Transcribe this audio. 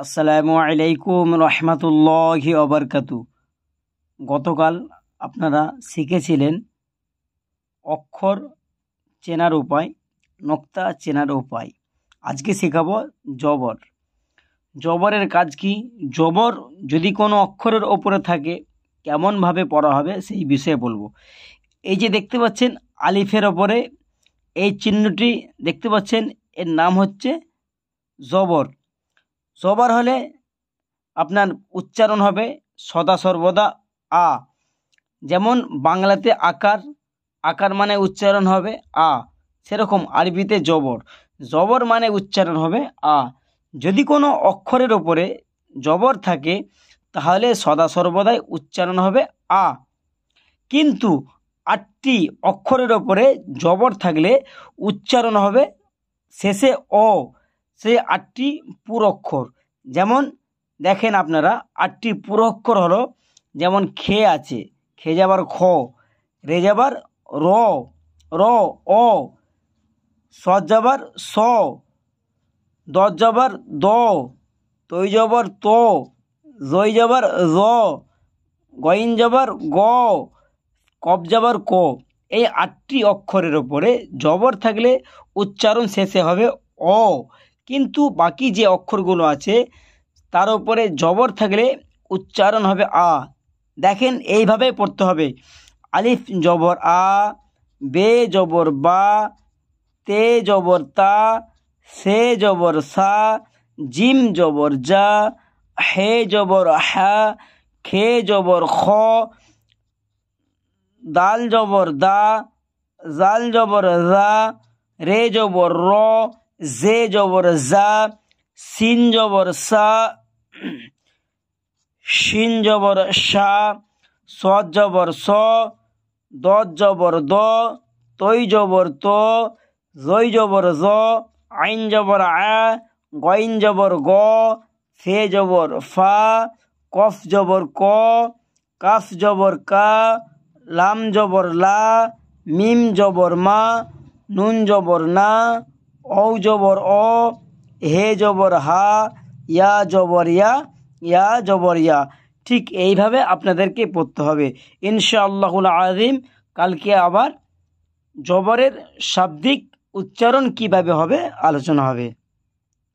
আসসালামু আলাইকুম রহমতুল্লাহি ওয়াবারাকাতু। গতকাল আপনারা শিখেছিলেন অক্ষর চেনার উপায়, নোক্তা চেনার উপায়। আজকে শেখাবো জবর। জবরের কাজ কি? জবর যদি কোনো অক্ষরের ওপরে থাকে কেমনভাবে পড়া হবে সেই বিষয়ে বলবো। এই যে দেখতে পাচ্ছেন আলিফের ওপরে এই চিহ্নটি দেখতে পাচ্ছেন, এর নাম হচ্ছে জবর। জবর হলে আপনার উচ্চারণ হবে সদা সর্বদা আ। যেমন বাংলাতে আকার, আকার মানে উচ্চারণ হবে আ, সেরকম আরবিতে জবর, জবর মানে উচ্চারণ হবে আ। যদি কোনো অক্ষরের ওপরে জবর থাকে তাহলে সদা সর্বদাই উচ্চারণ হবে আ। কিন্তু 8টি অক্ষরের ওপরে জবর থাকলে উচ্চারণ হবে শেষে অ। সেই 8টি পুরো অক্ষর, যেমন দেখেন আপনারা 8টি পুরো অক্ষর হলো, যেমন খে আছে, খে যাবার খ, রে যাবার র, র অ, স যাবার স, দ যাবার দ, তৈ যাবার ত, জই যাবার জ, গইন যাবার গ, কফ যাবার ক। এই 8টি অক্ষরের ওপরে জবর থাকলে উচ্চারণ শেষে হবে অ। কিন্তু বাকি যে অক্ষরগুলো আছে তার উপরে জবর থাকলে উচ্চারণ হবে আ। দেখেন এইভাবে পড়তে হবে। আলিফ জবর আ, বে জবর বা, তে জবর তা, সে জবর সা, জিম জবর যা, হে জবর হা, খে জবর খ, দাল জবর দা, জাল জবর জা, রে জবর র, জে জবর জা, সিন জবর সা, শিন জবর শা, সদ জবর স, দদ জবর দ, তৈ জবর ত, জই জবর জ, আইন জবর আ, গইন জবর গ, ফে জবর ফা, কফ জবর ক, কাফ জবর কা, লাম জবর লা, মিম জবর মা, নুন জবর না, ঔ জবর অ, হে জবর হা, ইয়া জবর ইয়া, ইয়া জবর ইয়া। ঠিক এইভাবে আপনাদেরকে পড়তে হবে ইনশাআল্লাহুল আযীম। কালকে আবার জবরের শাব্দিক উচ্চারণ কিভাবে হবে আলোচনা হবে।